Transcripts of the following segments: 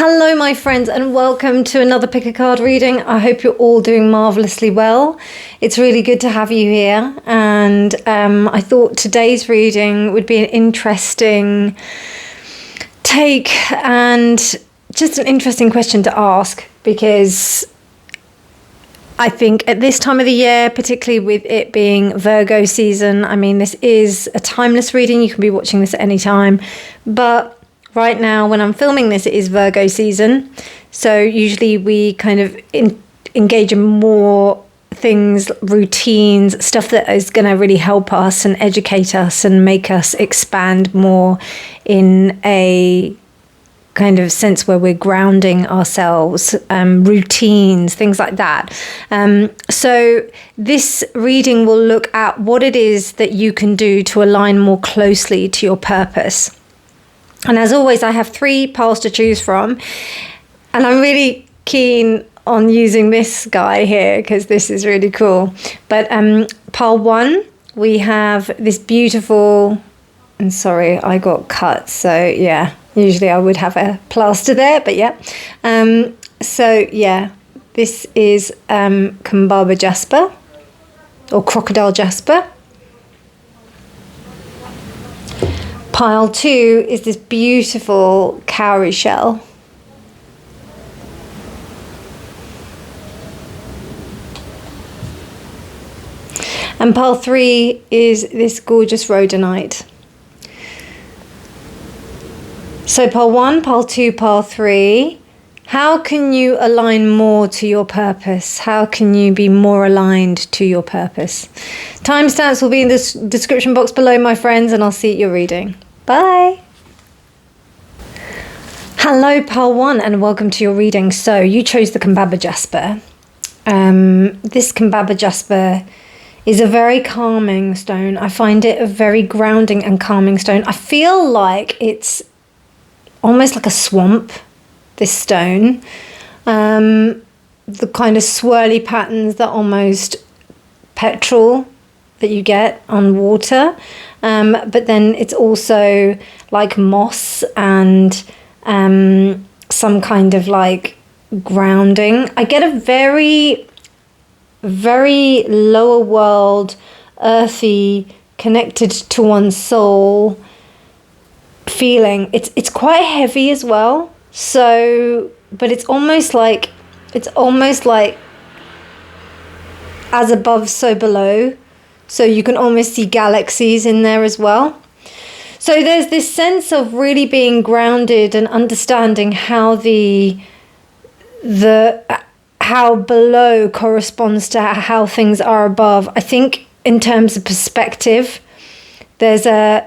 Hello my friends and welcome to another pick a card reading. I hope you're all doing marvellously well. It's really good to have you here, and I thought today's reading would be an interesting take and just an interesting question to ask, because I think at this time of the year, particularly with it being Virgo season, I mean, this is a timeless reading. You can be watching this at any time, but right now, when I'm filming this, it is Virgo season. So usually we kind of engage in more things, routines, stuff that is going to really help us and educate us and make us expand more in a kind of sense where we're grounding ourselves, routines, things like that. So this reading will look at what it is that you can do to align more closely to your purpose. And as always, I have 3 piles to choose from, and I'm really keen on using this guy here because this is really cool. But pile 1, we have this beautiful, and sorry, I got cut, so yeah, usually I would have a plaster there, but yeah. So yeah, this is KAMBABA jasper, or crocodile jasper. Pile 2 is this beautiful cowrie shell. And pile 3 is this gorgeous rhodonite. So pile 1, pile 2, pile 3. How can you align more to your purpose? How can you be more aligned to your purpose? Timestamps will be in the description box below, my friends, and I'll see your reading. Bye. Hello, pile 1, and welcome to your reading. So you chose the KAMBABA jasper. This KAMBABA jasper is a very calming stone. I find it a very grounding and calming stone. I feel like it's almost like a swamp, this stone. The kind of swirly patterns that almost petrol that you get on water. But then it's also like moss and some kind of like grounding. I get a very, very lower world, earthy, connected to one's soul feeling. It's quite heavy as well. So, but it's almost like as above, so below. So you can almost see galaxies in there as well. So there's this sense of really being grounded and understanding how how below corresponds to how things are above. I think in terms of perspective, there's a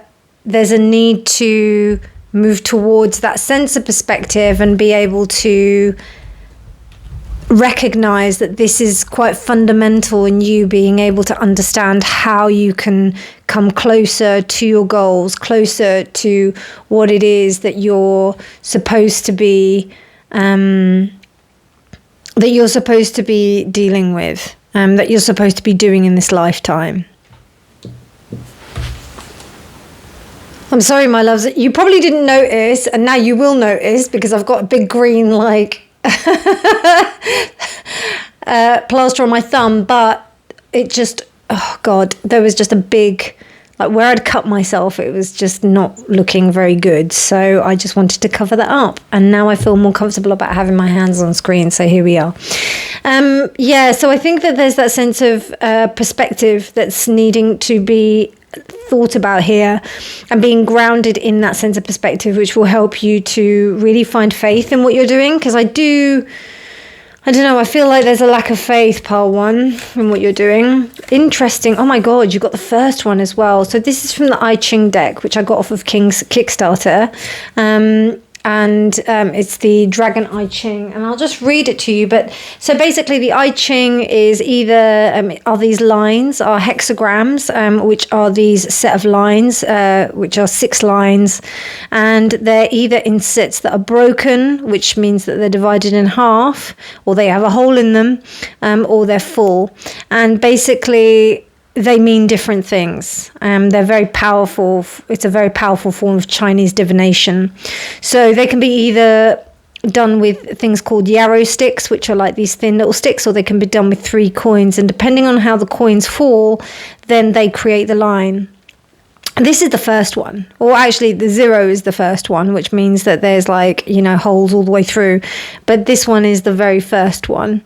need to move towards that sense of perspective and be able to recognize that this is quite fundamental in you being able to understand how you can come closer to your goals, closer to what it is that you're supposed to be dealing with, that you're supposed to be doing in this lifetime. I'm sorry, my loves, you probably didn't notice, and now you will notice because I've got a big green plaster on my thumb, but it just, oh god, there was just a big, like where I'd cut myself, it was just not looking very good, so I just wanted to cover that up, and now I feel more comfortable about having my hands on screen, so here we are. Yeah, so I think that there's that sense of perspective that's needing to be thought about here, and being grounded in that sense of perspective, which will help you to really find faith in what you're doing, because I don't know, I feel like there's a lack of faith, pile 1, in what you're doing. Interesting. Oh my god, you got the first one as well. So this is from the I Ching deck, which I got off of King's Kickstarter. And it's the Dragon I Ching, and I'll just read it to you. But so basically the I Ching is either are these lines, are hexagrams, which are these set of lines, which are 6 lines, and they're either in sets that are broken, which means that they're divided in half, or they have a hole in them, or they're full. And basically they mean different things. They're very powerful. It's a very powerful form of Chinese divination. So they can be either done with things called yarrow sticks, which are like these thin little sticks, or they can be done with 3 coins. And depending on how the coins fall, then they create the line. This is the first one, or actually the 0 is the first one, which means that there's like, you know, holes all the way through. But this one is the very first one.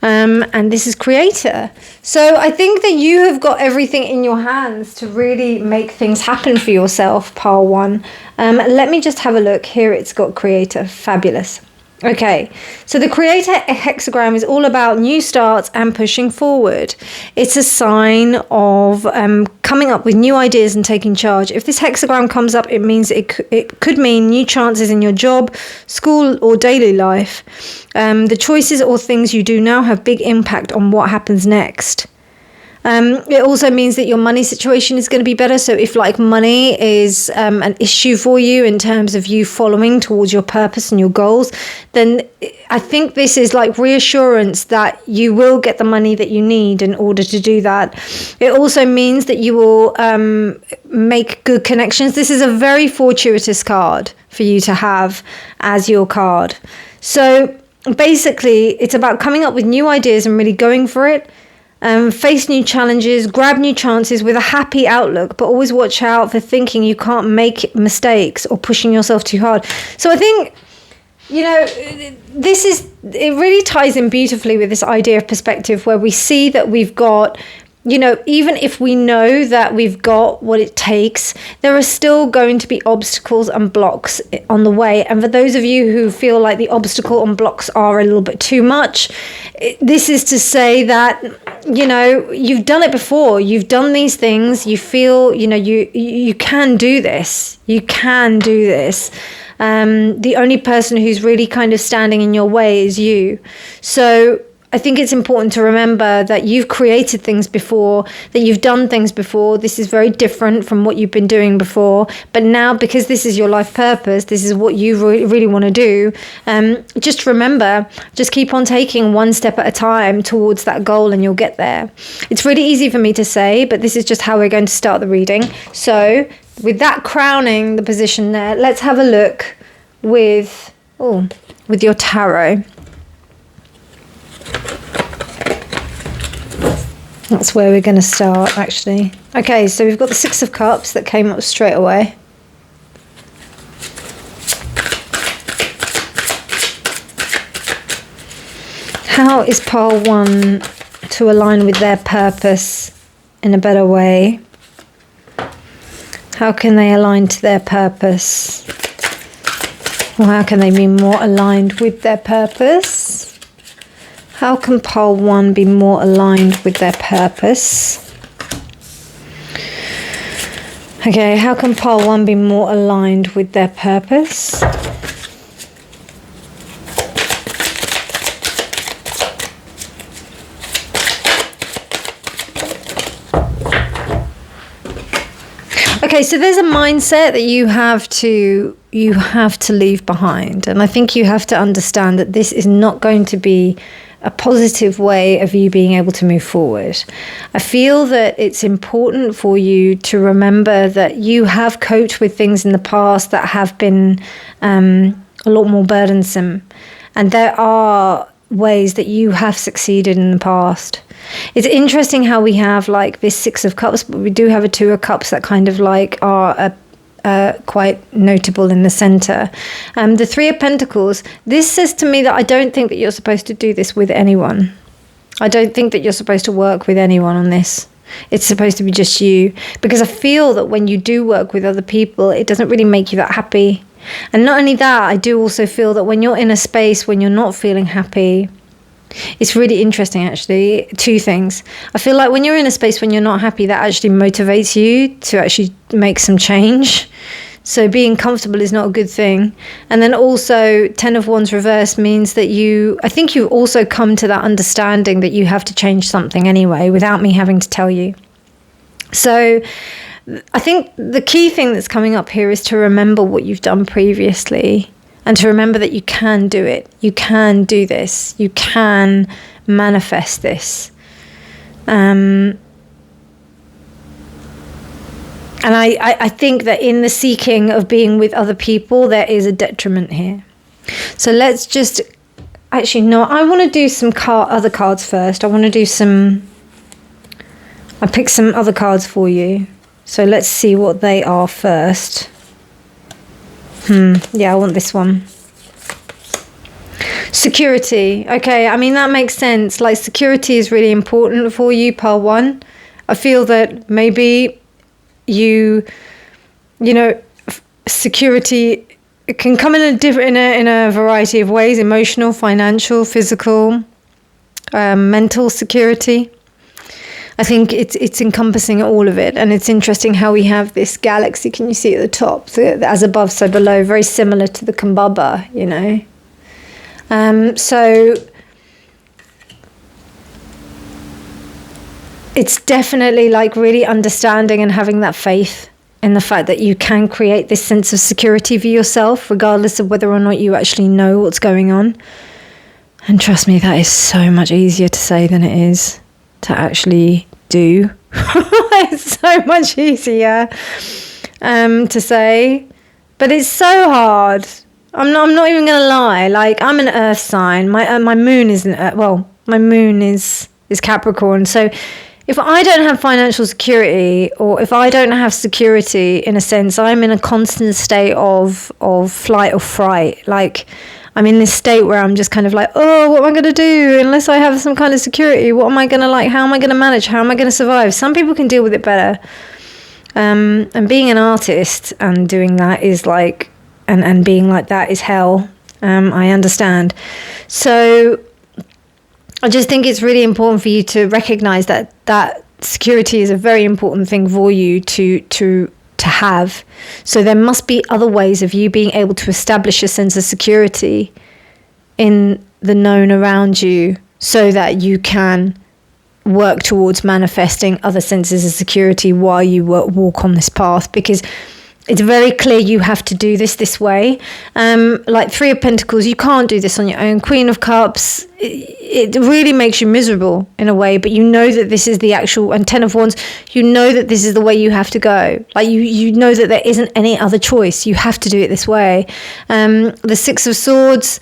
And this is creator. So I think that you have got everything in your hands to really make things happen for yourself, pile 1. Let me just have a look. Here it's got creator. Fabulous. Okay, so the creator hexagram is all about new starts and pushing forward. It's a sign of coming up with new ideas and taking charge. If this hexagram comes up, it means it could mean new chances in your job, school, or daily life. The choices or things you do now have big impact on what happens next. It also means that your money situation is going to be better. So if like money is an issue for you in terms of you following towards your purpose and your goals, then I think this is like reassurance that you will get the money that you need in order to do that. It also means that you will make good connections. This is a very fortuitous card for you to have as your card. So basically, it's about coming up with new ideas and really going for it. Face new challenges, grab new chances with a happy outlook, but always watch out for thinking you can't make mistakes or pushing yourself too hard. So I think, you know, it really ties in beautifully with this idea of perspective, where we see that we've got, you know, even if we know that we've got what it takes, there are still going to be obstacles and blocks on the way. And for those of you who feel like the obstacle and blocks are a little bit too much, this is to say that, you know, you've done it before. You've done these things. You feel, you know, you can do this. You can do this. The only person who's really kind of standing in your way is you. So I think it's important to remember that you've created things before, that you've done things before. This is very different from what you've been doing before. But now, because this is your life purpose, this is what you really want to do, just remember, just keep on taking one step at a time towards that goal and you'll get there. It's really easy for me to say, but this is just how we're going to start the reading. So with that crowning the position there, let's have a look with your tarot. That's where we're going to start, actually. Okay, so we've got the 6 of Cups that came up straight away. How is pile 1 to align with their purpose in a better way? How can they align to their purpose? Or how can they be more aligned with their purpose? How can pile 1 be more aligned with their purpose? Okay, how can pile 1 be more aligned with their purpose? Okay, so there's a mindset that you have to leave behind, and I think you have to understand that this is not going to be a positive way of you being able to move forward. I feel that it's important for you to remember that you have coped with things in the past that have been a lot more burdensome, and there are ways that you have succeeded in the past. It's interesting how we have like this 6 of Cups, but we do have a 2 of Cups that kind of like are quite notable in the center. The 3 of Pentacles, this says to me that I don't think that you're supposed to do this with anyone. I don't think that you're supposed to work with anyone on this. It's supposed to be just you, because I feel that when you do work with other people, it doesn't really make you that happy. And not only that, I do also feel that when you're in a space when you're not feeling happy, it's really interesting, actually. 2 things. I feel like when you're in a space when you're not happy, that actually motivates you to actually make some change. So being comfortable is not a good thing. And then also 10 of Wands reversed means that I think you've also come to that understanding that you have to change something anyway without me having to tell you. So I think the key thing that's coming up here is to remember what you've done previously. And to remember that you can do it. You can do this. You can manifest this. And I think that in the seeking of being with other people, there is a detriment here. So let's just, actually, no, I want to do some other cards first. I want to do some, I picked some other cards for you. So let's see what they are first. Yeah, I want this one. Security. Okay, I mean, that makes sense. Like, security is really important for you, pile 1. I feel that maybe you know, security, it can come in a variety of ways: emotional, financial, physical, mental security. I think it's encompassing all of it. And it's interesting how we have this galaxy, can you see at the top, as above so below, very similar to the KAMBABA, you know. So it's definitely like really understanding and having that faith in the fact that you can create this sense of security for yourself, regardless of whether or not you actually know what's going on. And trust me, that is so much easier to say than it is to actually do. It's so much easier to say, but it's so hard. I'm not even gonna lie. Like, I'm an earth sign. My moon isn't. My moon is Capricorn. So if I don't have financial security, or if I don't have security in a sense, I'm in a constant state of flight or fright. Like, I'm in this state where I'm just kind of like, oh, what am I going to do unless I have some kind of security? What am I going to like? How am I going to manage? How am I going to survive? Some people can deal with it better. And being an artist and doing that is like, and being like that is hell. I understand. So I just think it's really important for you to recognize that security is a very important thing for you to have. So there must be other ways of you being able to establish a sense of security in the known around you, so that you can work towards manifesting other senses of security while you walk on this path, because it's very clear you have to do this way. Like 3 of Pentacles, you can't do this on your own. Queen of Cups, it really makes you miserable in a way, but you know that this is the actual, and 10 of Wands, you know that this is the way you have to go. Like, you know that there isn't any other choice. You have to do it this way. The 6 of Swords,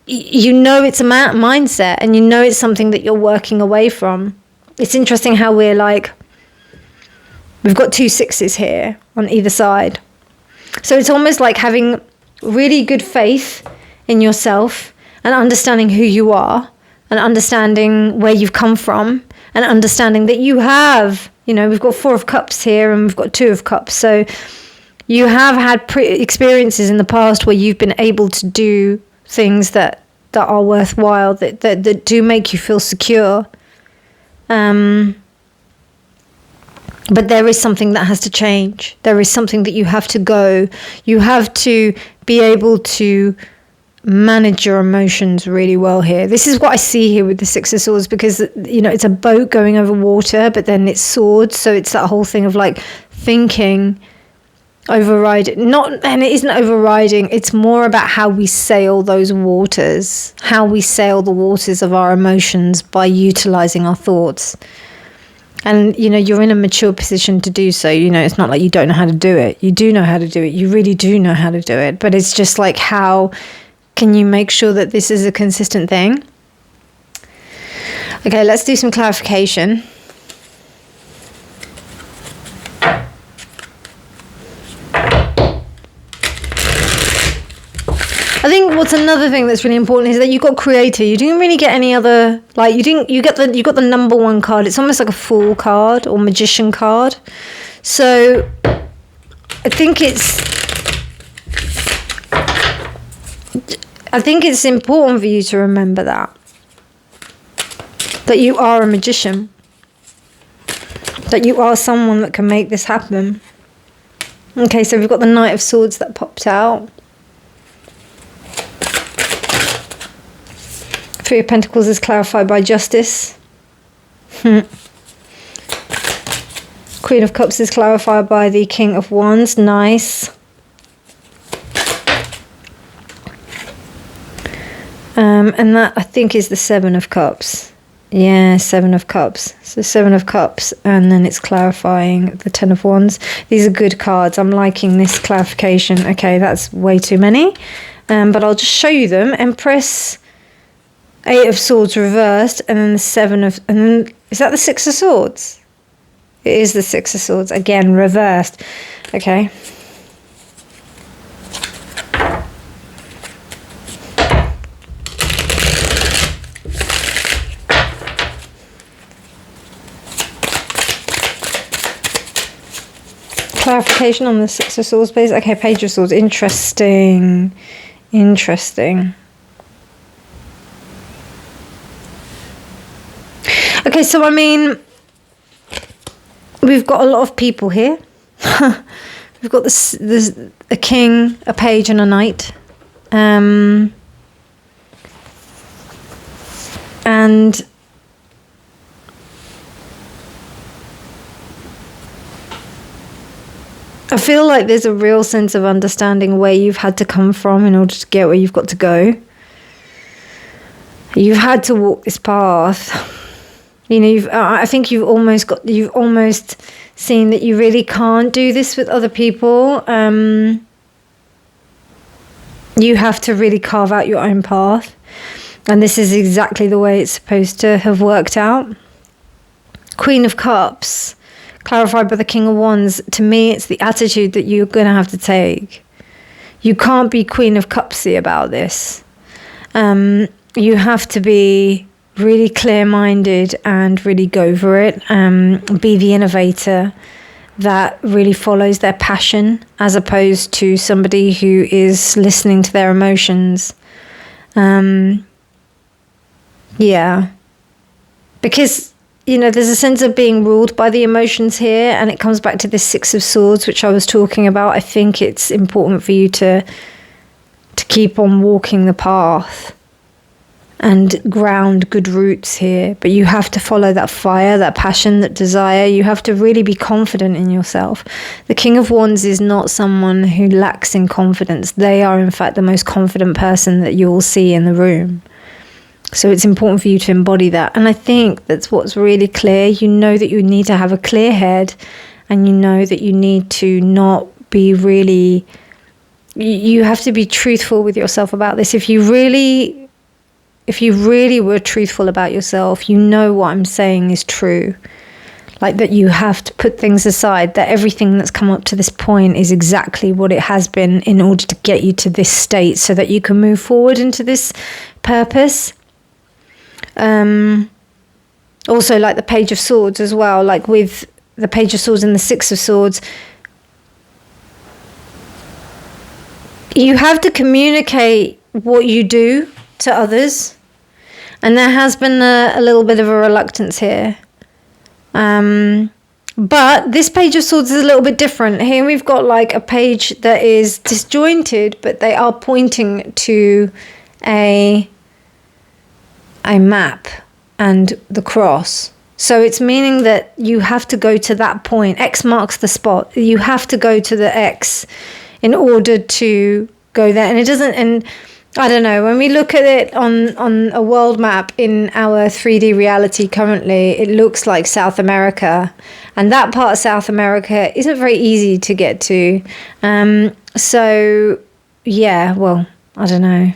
you know it's a mindset, and you know it's something that you're working away from. It's interesting how we're like, we've got 2 6s here on either side. So it's almost like having really good faith in yourself, and understanding who you are, and understanding where you've come from, and understanding that you have, you know, we've got 4 of Cups here and we've got 2 of Cups. So you have had experiences in the past where you've been able to do things that are worthwhile, that do make you feel secure. But there is something that has to change. There is something that you have to go. You have to be able to manage your emotions really well here. This is what I see here with the 6 of Swords, because, you know, it's a boat going over water, but then it's swords. So it's that whole thing of like thinking, overriding. And it isn't overriding. It's more about how we sail those waters, how we sail the waters of our emotions by utilizing our thoughts. And, you know, you're in a mature position to do so. You know, it's not like you don't know how to do it. You do know how to do it. You really do know how to do it. But it's just like, how can you make sure that this is a consistent thing? Okay, let's do some clarification. I think what's another thing that's really important is that you got Creator. You didn't really get any other, like, you got the number 1 card. It's almost like a Fool card or Magician card. So I think it's important for you to remember that you are a magician, that you are someone that can make this happen. Okay, so we've got the Knight of Swords that popped out. 3 of Pentacles is clarified by Justice. Queen of Cups is clarified by the King of Wands. Nice. And that, I think, is the 7 of Cups. Yeah, 7 of Cups. So 7 of Cups, and then it's clarifying the 10 of Wands. These are good cards. I'm liking this clarification. Okay, that's way too many. but I'll just show you them. Empress, 8 of Swords reversed, and then the 7 of... And then, is that the 6 of Swords? It is the 6 of Swords, again, reversed. Okay. Clarification on the 6 of Swords, please. Okay, Page of Swords. Interesting. Interesting. Okay, so I mean, we've got a lot of people here. We've got a king, a page, and a knight. And I feel like there's a real sense of understanding where you've had to come from in order to get where you've got to go. You've had to walk this path. You know, I think you've almost seen that you really can't do this with other people. You have to really carve out your own path. And this is exactly the way it's supposed to have worked out. Queen of Cups, clarified by the King of Wands. To me, it's the attitude that you're going to have to take. You can't be Queen of Cupsy about this. You have to be really clear-minded and really go for it. Be the innovator that really follows their passion, as opposed to somebody who is listening to their emotions. Yeah. Because, you know, there's a sense of being ruled by the emotions here, and it comes back to this 6 of Swords, which I was talking about. I think it's important for you to keep on walking the path and ground good roots here. But you have to follow that fire, that passion, that desire. You have to really be confident in yourself. The King of Wands is not someone who lacks in confidence. They are, in fact, the most confident person that you'll see in the room. So it's important for you to embody that. And I think that's what's really clear. You know that you need to have a clear head, and you know that you need to not be really... You have to be truthful with yourself about this. If you really were truthful about yourself, you know what I'm saying is true. Like that you have to put things aside, that everything that's come up to this point is exactly what it has been in order to get you to this state so that you can move forward into this purpose. Also, like the Page of Swords as well, like with the Page of Swords and the 6 of Swords, you have to communicate what you do to others. And there has been a little bit of a reluctance here. But this Page of Swords is a little bit different. Here we've got like a page that is disjointed, but they are pointing to a map and the cross. So it's meaning that you have to go to that point. X marks the spot. You have to go to the X in order to go there. And it doesn't... And I don't know, when we look at it on a world map in our 3D reality currently, it looks like South America. And that part of South America isn't very easy to get to. So, yeah, well, I don't know.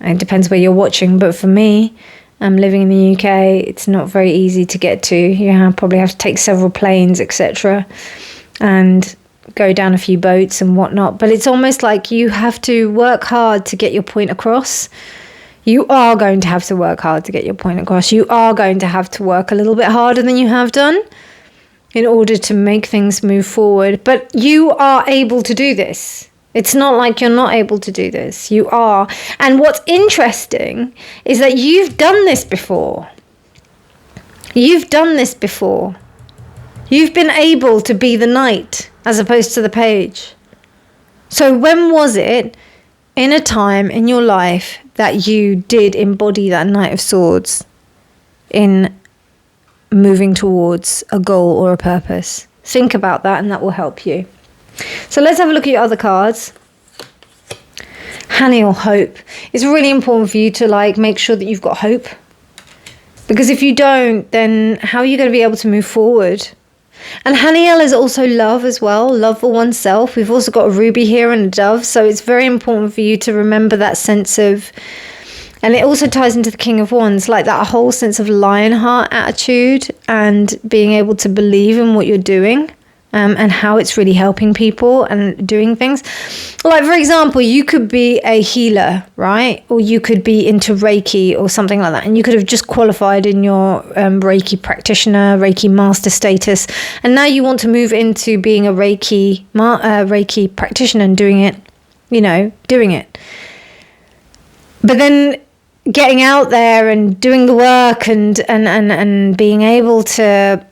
It depends where you're watching. But for me, I'm living in the UK, it's not very easy to get to. You probably have to take several planes, etc. And go down a few boats and whatnot, but it's almost like you have to work hard to get your point across. You are going to have to work hard to get your point across. You are going to have to work a little bit harder than you have done in order to make things move forward. But you are able to do this. It's not like you're not able to do this. You are. And what's interesting is that you've done this before. You've done this before. You've been able to be the knight as opposed to the page. So when was it in a time in your life that you did embody that Knight of Swords in moving towards a goal or a purpose? Think about that, and that will help you. So let's have a look at your other cards. Honey or hope. It's really important for you to make sure that you've got hope. Because if you don't, then how are you going to be able to move forward? And Haniel is also love as well, love for oneself. We've also got a ruby here and a dove. So it's very important for you to remember that sense of, and it also ties into the King of Wands, like that whole sense of lionheart attitude and being able to believe in what you're doing. And how it's really helping people and doing things. Like, for example, you could be a healer, right? Or you could be into Reiki or something like that. And you could have just qualified in your Reiki practitioner, Reiki master status. And now you want to move into being a Reiki practitioner and doing it, doing it. But then getting out there and doing the work and being able to,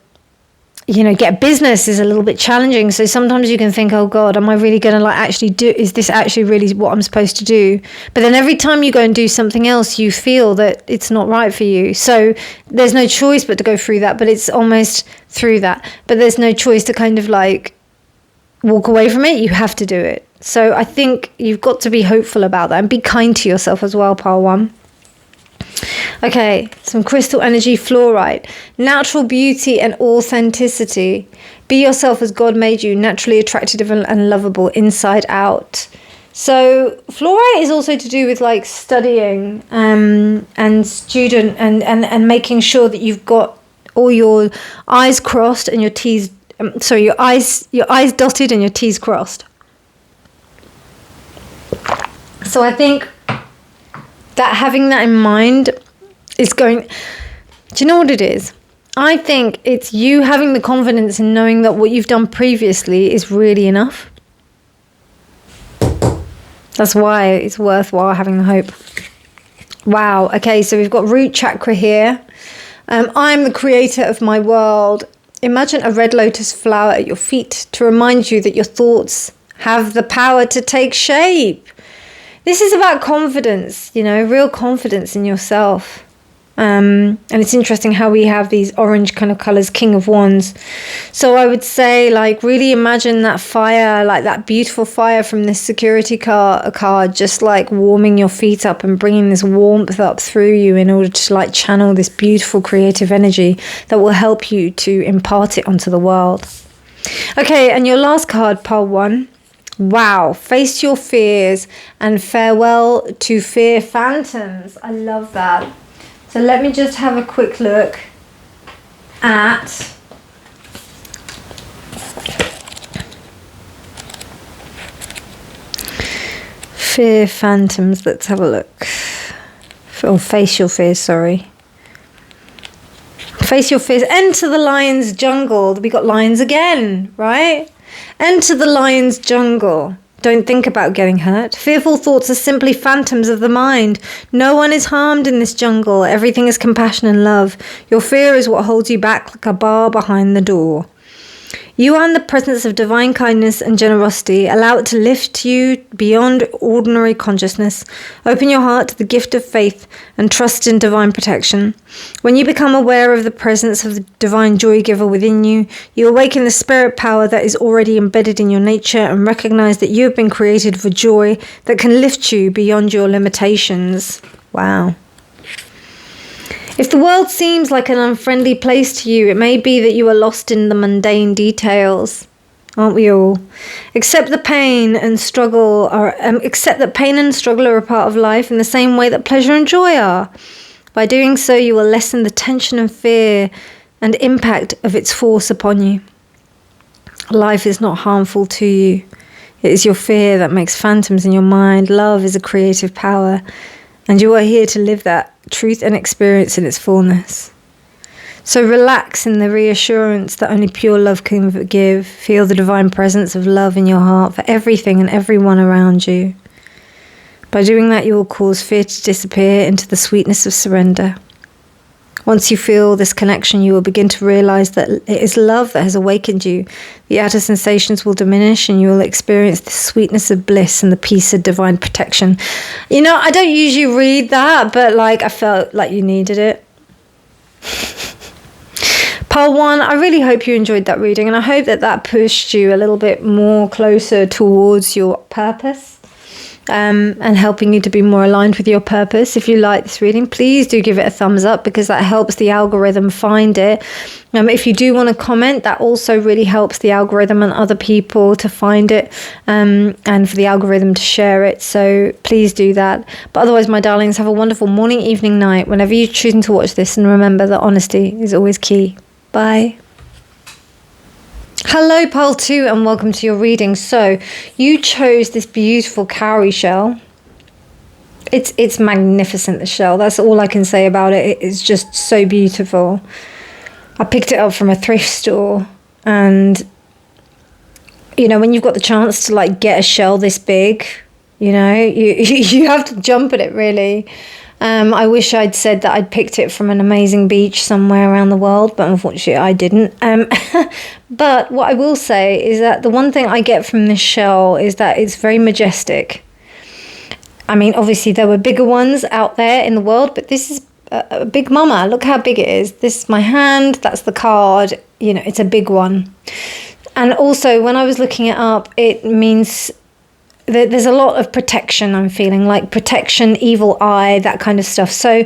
get business is a little bit challenging. So sometimes you can think, oh God, am I really going to is this actually really what I'm supposed to do? But then every time you go and do something else, you feel that it's not right for you. So there's no choice but to go through that, but it's almost through that. But there's no choice to kind of like walk away from it. You have to do it. So I think you've got to be hopeful about that and be kind to yourself as well, pile 1. Okay, some crystal energy, fluorite. Natural beauty and authenticity. Be yourself as God made you, naturally attractive and lovable inside out. So fluorite is also to do with like studying and student and making sure that you've got all your I's crossed and your T's, your I's dotted and your T's crossed. So I think that having that in mind is going, do you know what it is? I think it's you having the confidence in knowing that what you've done previously is really enough. That's why it's worthwhile having the hope. Wow. Okay, so we've got root chakra here. I'm the creator of my world. Imagine a red lotus flower at your feet to remind you that your thoughts have the power to take shape. This is about confidence, real confidence in yourself. And it's interesting how we have these orange kind of colors, King of Wands. So I would say, like, really imagine that fire, like that beautiful fire from this security card, just like warming your feet up and bringing this warmth up through you in order to like channel this beautiful creative energy that will help you to impart it onto the world. Okay, and your last card, pile 1. Wow, face your fears and farewell to fear phantoms. I love that. So let me just have a quick look at fear phantoms. Let's have a look. Or face your fears, sorry. Face your fears. Enter the lion's jungle. We got lions again, right? Enter the lion's jungle. Don't think about getting hurt. Fearful thoughts are simply phantoms of the mind. No one is harmed in this jungle. Everything is compassion and love. Your fear is what holds you back like a bar behind the door. You are in the presence of divine kindness and generosity. Allow it to lift you beyond ordinary consciousness. Open your heart to the gift of faith and trust in divine protection. When you become aware of the presence of the divine joy giver within you, you awaken the spirit power that is already embedded in your nature and recognize that you have been created for joy that can lift you beyond your limitations. Wow. If the world seems like an unfriendly place to you, it may be that you are lost in the mundane details. Aren't we all? Accept that pain and struggle are a part of life in the same way that pleasure and joy are. By doing so, you will lessen the tension and fear and impact of its force upon you. Life is not harmful to you. It is your fear that makes phantoms in your mind. Love is a creative power, and you are here to live that truth and experience in its fullness. So relax in the reassurance that only pure love can give. Feel the divine presence of love in your heart for everything and everyone around you. By doing that, you will cause fear to disappear into the sweetness of surrender. Once you feel this connection, you will begin to realize that it is love that has awakened you. The outer sensations will diminish and you will experience the sweetness of bliss and the peace of divine protection. I don't usually read that, but I felt like you needed it. Pile 1, I really hope you enjoyed that reading, and I hope that pushed you a little bit more closer towards your purpose. and helping you to be more aligned with your purpose. If you like this reading, please do give it a thumbs up, because that helps the algorithm find it. If you do want to comment, that also really helps the algorithm and other people to find it, and for the algorithm to share it. So please do that. But otherwise, my darlings, have a wonderful morning, evening, night, whenever you're choosing to watch this. And remember that honesty is always key. Bye. Hello, Pile 2, and welcome to your reading. So you chose this beautiful cowrie shell. It's magnificent, the shell. That's all I can say about it. It's just so beautiful. I picked it up from a thrift store, and you know, when you've got the chance to like get a shell this big, you know, you have to jump at it, really. I wish I'd said that I'd picked it from an amazing beach somewhere around the world, but unfortunately I didn't. But what I will say is that the one thing I get from this shell is that it's very majestic. I mean, obviously there were bigger ones out there in the world, but this is a big mama. Look how big it is. This is my hand, that's the card. You know, it's a big one. And also, when I was looking it up, it means there's a lot of protection. I'm feeling like protection, evil eye, that kind of stuff. So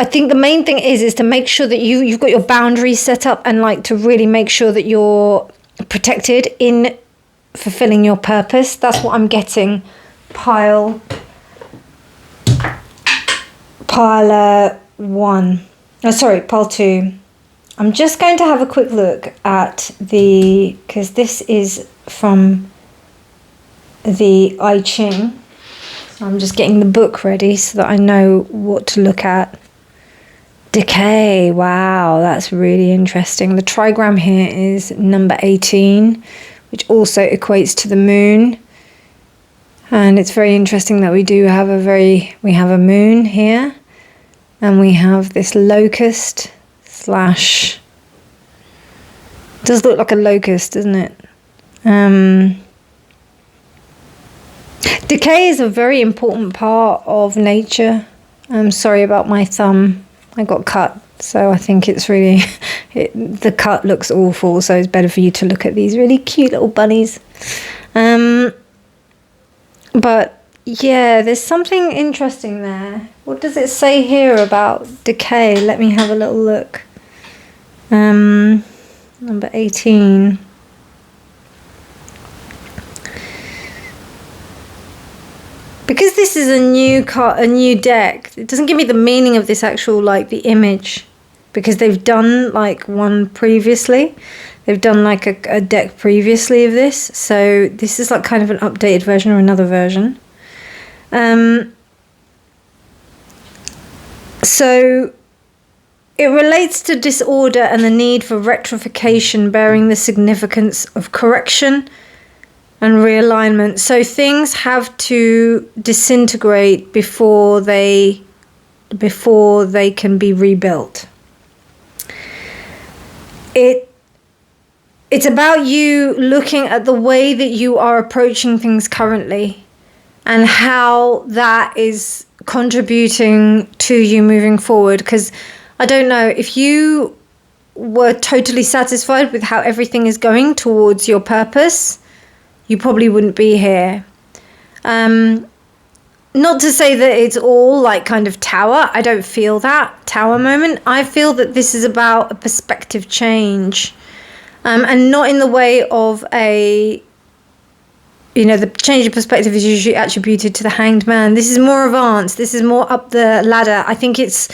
I think the main thing is to make sure that you've got your boundaries set up, and like to really make sure that you're protected in fulfilling your purpose. That's what I'm getting. Pile 1. Oh, sorry, pile 2. I'm just going to have a quick look at because this is from the I Ching. So I'm just getting the book ready so that I know what to look at. Decay, wow, that's really interesting. The trigram here is number 18, which also equates to the moon. And it's very interesting that we have a moon here, and we have this locust / does look like a locust, doesn't it? Decay is a very important part of nature. I'm sorry about my thumb. I got cut, so I think it's really the cut looks awful, so it's better for you to look at these really cute little bunnies. But yeah, there's something interesting there. What does it say here about decay? Let me have a little look. Number 18. Because this is a new deck, it doesn't give me the meaning of this actual, like, the image, because they've done like one previously. They've done like a deck previously of this, so this is like kind of an updated version or another version. So it relates to disorder and the need for rectification, bearing the significance of correction and realignment. So things have to disintegrate before they can be rebuilt. It's about you looking at the way that you are approaching things currently and how that is contributing to you moving forward. Because I don't know, if you were totally satisfied with how everything is going towards your purpose, you probably wouldn't be here. Not to say that it's all like kind of tower. I don't feel that tower moment. I feel that this is about a perspective change. And not in the way of the change of perspective is usually attributed to the Hanged Man. This is more advanced. This is more up the ladder. I think it's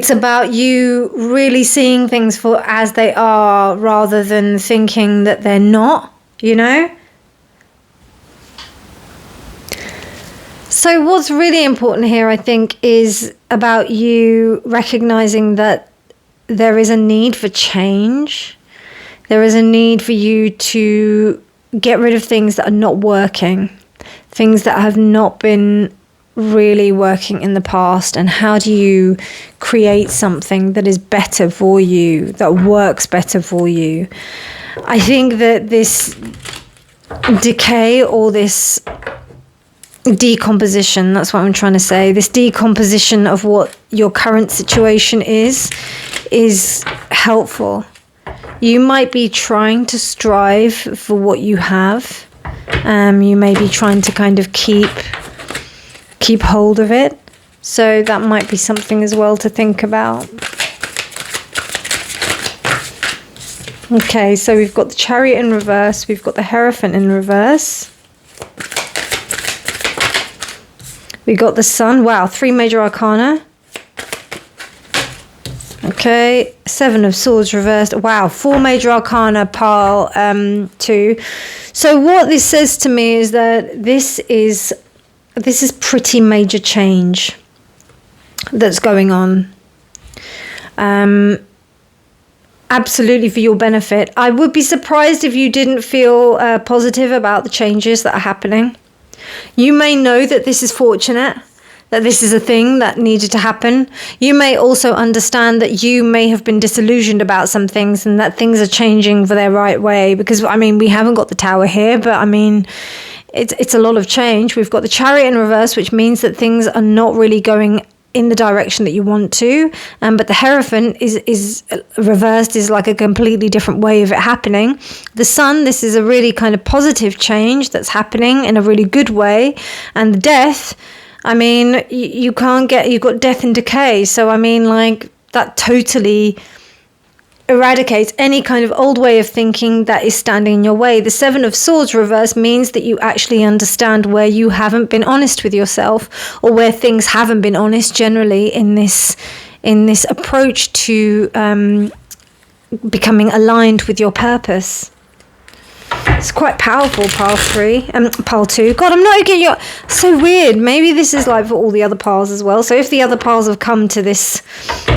about you really seeing things for as they are, rather than thinking that they're not, you know? So what's really important here, I think, is about you recognizing that there is a need for change. There is a need for you to get rid of things that are not working, things that have not been really working in the past. And how do you create something that is better for you, that works better for you? I think that this decay, or this decomposition, that's what I'm trying to say, this decomposition of what your current situation is helpful. You might be trying to strive for what you have, You may be trying to kind of keep hold of it. So that might be something as well to think about. Okay, so we've got the Chariot in reverse. We've got the Hierophant in reverse. We got the Sun. Wow, 3 major arcana. Okay, 7 of Swords reversed. Wow, 4 major arcana, pile 2. So what this says to me is that this is pretty major change that's going on. Absolutely for your benefit. I would be surprised if you didn't feel positive about the changes that are happening. You may know that this is fortunate, that this is a thing that needed to happen. You may also understand that you may have been disillusioned about some things and that things are changing for their right way. Because, I mean, we haven't got the Tower here, but I mean, it's a lot of change. We've got the Chariot in reverse, which means that things are not really going in the direction that you want to, but the Hierophant is reversed, is like a completely different way of it happening. The Sun, this is a really kind of positive change that's happening in a really good way, and the Death, I mean, you've got death and decay, so I mean, like, that totally eradicates any kind of old way of thinking that is standing in your way. The 7 of Swords reverse means that you actually understand where you haven't been honest with yourself, or where things haven't been honest generally in this approach to becoming aligned with your purpose. It's quite powerful, pile 3 and pile 2. God, I'm not getting you. So weird. Maybe this is like for all the other piles as well. So if the other piles have come to this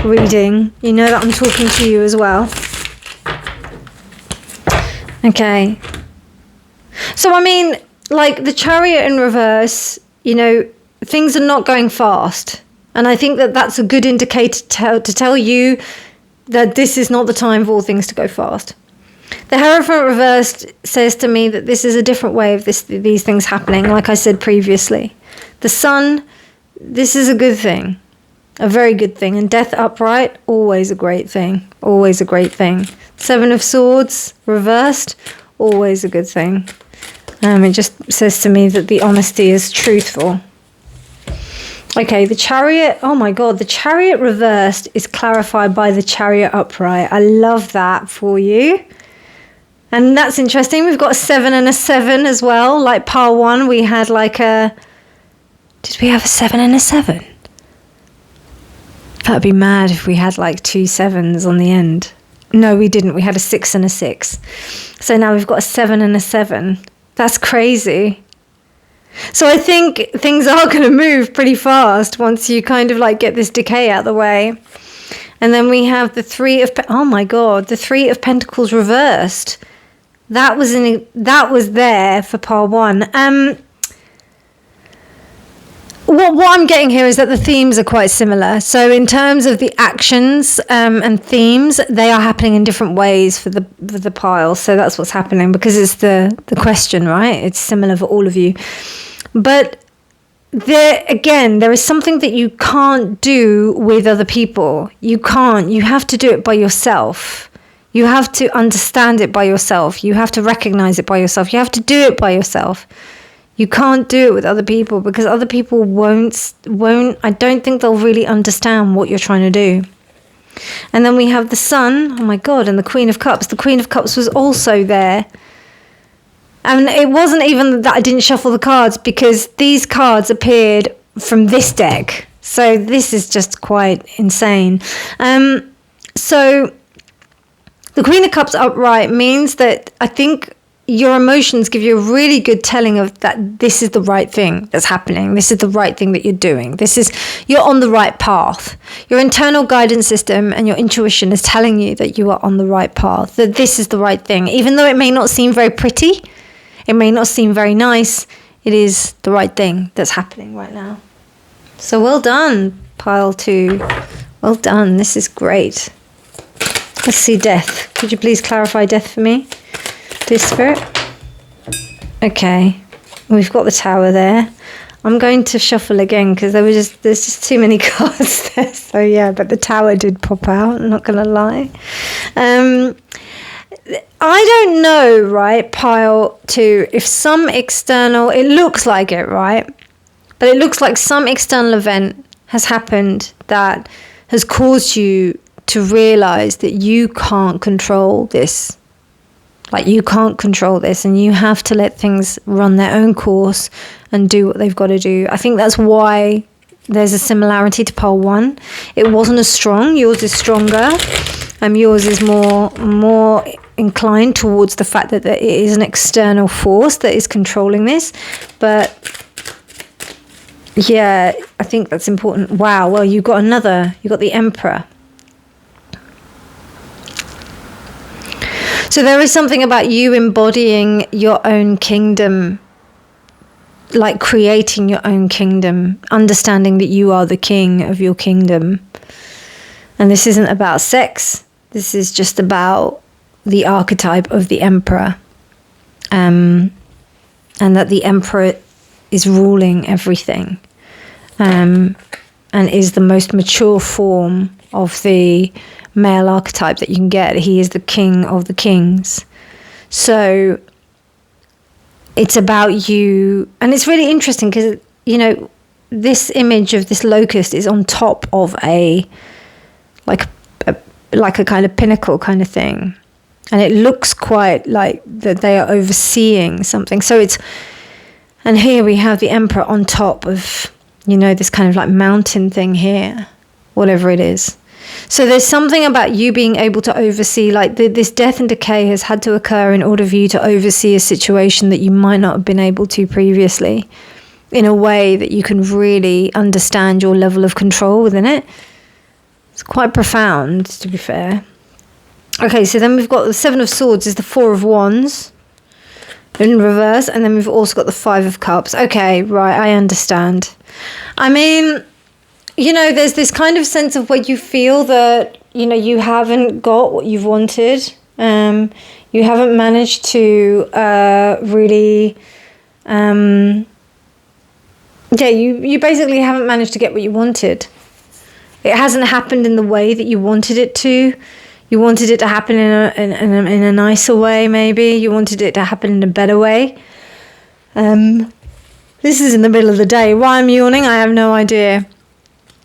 reading, you know that I'm talking to you as well. Okay. So I mean, like the Chariot in reverse, you know, things are not going fast, and I think that that's a good indicator to tell you that this is not the time for all things to go fast. The Hierophant reversed says to me that this is a different way of these things happening, like I said previously. The Sun, this is a good thing, a very good thing. And Death upright, always a great thing, always a great thing. 7 of Swords reversed, always a good thing. It just says to me that the honesty is truthful. Okay, the Chariot, oh my God, the Chariot reversed is clarified by the Chariot upright. I love that for you. And that's interesting. We've got a 7 and a 7 as well. Like pile 1, we had like a... Did we have a 7 and a 7? That'd be mad if we had like 2 7s on the end. No, we didn't. We had a 6 and a 6. So now we've got a 7 and a 7. That's crazy. So I think things are going to move pretty fast once you kind of like get this decay out of the way. And then we have the 3 of... Oh my God, the 3 of Pentacles reversed. That was there for pile 1. What I'm getting here is that the themes are quite similar. So in terms of the actions and themes, they are happening in different ways for the pile. So that's what's happening, because it's the question, right? It's similar for all of you. But there is something that you can't do with other people. You can't. You have to do it by yourself. You have to understand it by yourself. You have to recognize it by yourself. You have to do it by yourself. You can't do it with other people, because other people won't, I don't think they'll really understand what you're trying to do. And then we have the Sun, oh my God, and the Queen of Cups. The Queen of Cups was also there. And it wasn't even that I didn't shuffle the cards, because these cards appeared from this deck. So this is just quite insane. So the Queen of Cups upright means that I think your emotions give you a really good telling of that this is the right thing that's happening. This is the right thing that you're doing. You're on the right path. Your internal guidance system and your intuition is telling you that you are on the right path, that this is the right thing. Even though it may not seem very pretty, it may not seem very nice, it is the right thing that's happening right now. So well done, pile 2. Well done. This is great. Let's see Death. Could you please clarify Death for me? Dear Spirit. Okay, we've got the Tower there. I'm going to shuffle again because there's just too many cards there. So yeah, but the Tower did pop out, I'm not going to lie. I don't know, right, pile 2, if some external, it looks like it, right? But it looks like some external event has happened that has caused you to realize that you can't control this. Like, you can't control this, and you have to let things run their own course and do what they've got to do. I think that's why there's a similarity to pile 1. It wasn't as strong. Yours is stronger. Yours is more inclined towards the fact that it is an external force that is controlling this. But yeah, I think that's important. Wow. Well, you got the Emperor. So there is something about you embodying your own kingdom, like creating your own kingdom, understanding that you are the king of your kingdom. And this isn't about sex. This is just about the archetype of the Emperor. And that the Emperor is ruling everything. And is the most mature form of the male archetype that you can get. He is the king of the kings. So it's about you, and it's really interesting because, you know, this image of this locust is on top of a kind of pinnacle kind of thing, and it looks quite like that they are overseeing something. So it's, and here we have the Emperor on top of, you know, this kind of like mountain thing here, whatever it is. So there's something about you being able to oversee, like this death and decay has had to occur in order for you to oversee a situation that you might not have been able to previously, in a way that you can really understand your level of control within it. It's quite profound, to be fair. Okay, so then we've got the 7 of Swords is the 4 of Wands in reverse, and then we've also got the 5 of Cups. Okay, right, I understand. I mean, you know, there's this kind of sense of where you feel that, you know, you haven't got what you've wanted. You haven't managed to really... you basically haven't managed to get what you wanted. It hasn't happened in the way that you wanted it to. You wanted it to happen in a nicer way, maybe. You wanted it to happen in a better way. This is in the middle of the day. Why I'm yawning, I have no idea.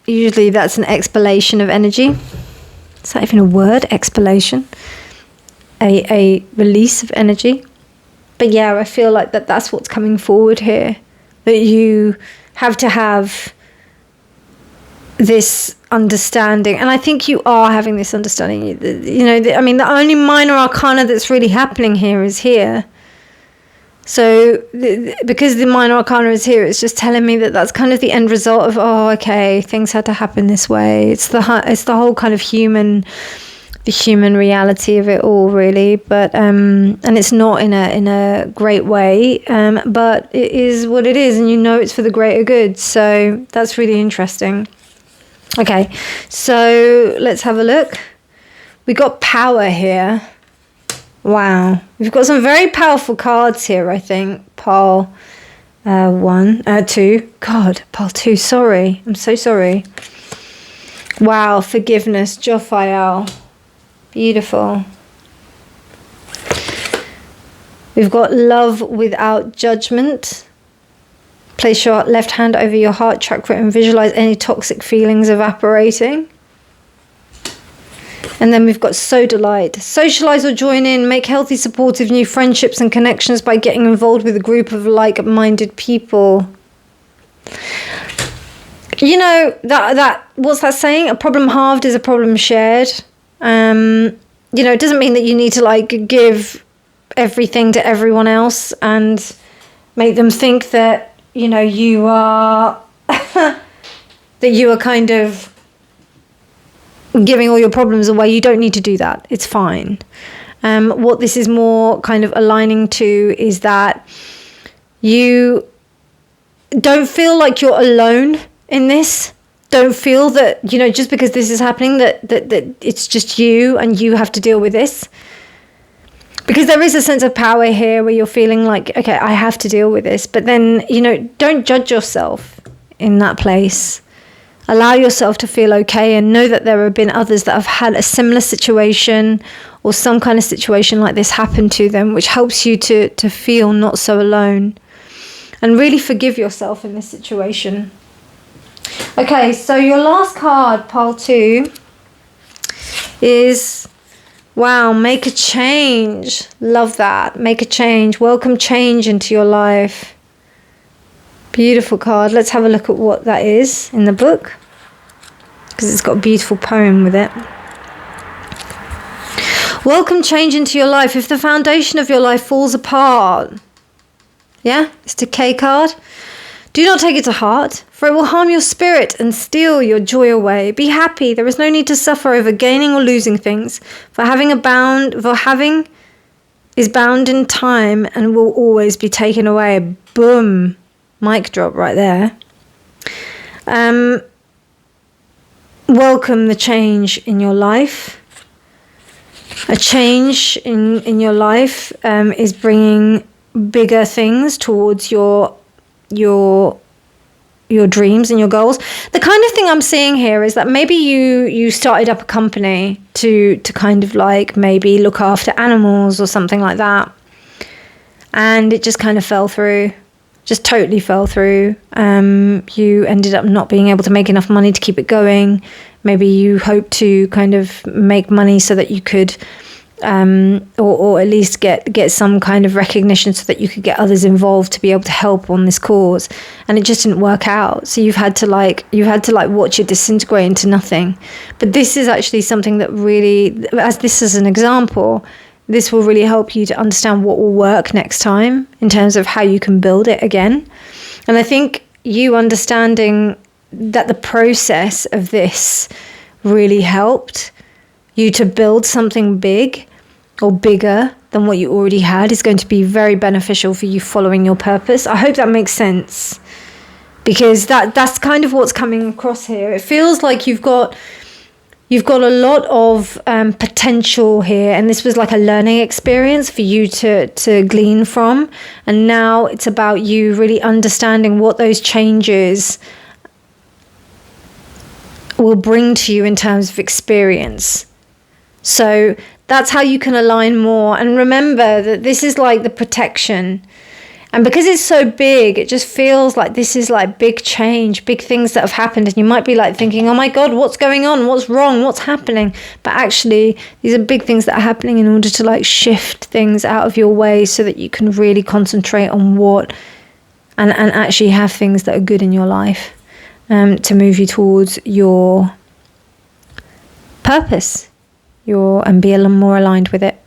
Usually that's an expellation of energy. Is that even a word? Expellation? A release of energy. But yeah, I feel like that's what's coming forward here. That you have to have this understanding. And I think you are having this understanding. You know, I mean, the only minor arcana that's really happening here is here. So because the minor arcana is here, it's just telling me that that's kind of the end result of, oh, okay, things had to happen this way. It's the whole kind of human reality of it all, really. But and it's not in a great way, but it is what it is, and you know it's for the greater good. So that's really interesting. Okay, so let's have a look. We got power here. Wow, we've got some very powerful cards here, I think. Pile 2. God, pile 2, sorry. I'm so sorry. Wow, forgiveness, Jophiel. Beautiful. We've got love without judgment. Place your left hand over your heart chakra and visualize any toxic feelings evaporating. And then we've got sodalite. Socialize or join in. Make healthy, supportive new friendships and connections by getting involved with a group of like-minded people. You know, that what's that saying? A problem halved is a problem shared. You know, it doesn't mean that you need to like give everything to everyone else and make them think that, you know, you are that you are kind of giving all your problems away. You don't need to do that. It's fine. What this is more kind of aligning to is that you don't feel like you're alone in this. Don't feel that, you know, just because this is happening, that it's just you and you have to deal with this. Because there is a sense of power here where you're feeling like, okay, I have to deal with this. But then, you know, don't judge yourself in that place. allow yourself to feel okay, and know that there have been others that have had a similar situation or some kind of situation like this happen to them, which helps you to feel not so alone. And really forgive yourself in this situation. Okay, so your last card, pile 2, is, wow, make a change. Love that. Make a change. Welcome change into your life. Beautiful card. Let's have a look at what that is in the book, because it's got a beautiful poem with it. Welcome change into your life. If the foundation of your life falls apart, yeah, it's the K card. Do not take it to heart, for it will harm your spirit and steal your joy away. Be happy. There is no need to suffer over gaining or losing things, for having is bound in time and will always be taken away. Boom. Mic drop right there. Welcome the change in your life. A change in your life is bringing bigger things towards your dreams and your goals. The kind of thing I'm seeing here is that maybe you started up a company to kind of like maybe look after animals or something like that, and it just kind of fell through. Just totally fell through. You ended up not being able to make enough money to keep it going. Maybe you hoped to kind of make money so that you could, or at least get some kind of recognition so that you could get others involved to be able to help on this cause, and it just didn't work out. So you've had to watch it disintegrate into nothing. But this is actually something that really, as this is an example, this will really help you to understand what will work next time in terms of how you can build it again. And I think you understanding that the process of this really helped you to build something big or bigger than what you already had is going to be very beneficial for you following your purpose. I hope that makes sense, because that's kind of what's coming across here. It feels like you've got a lot of potential here, and this was like a learning experience for you to glean from. And now it's about you really understanding what those changes will bring to you in terms of experience. So that's how you can align more. And remember that this is like the protection. And because it's so big, it just feels like this is like big change, big things that have happened. And you might be like thinking, oh my God, what's going on? What's wrong? What's happening? But actually, these are big things that are happening in order to like shift things out of your way so that you can really concentrate on what and actually have things that are good in your life to move you towards your purpose and be a little more aligned with it.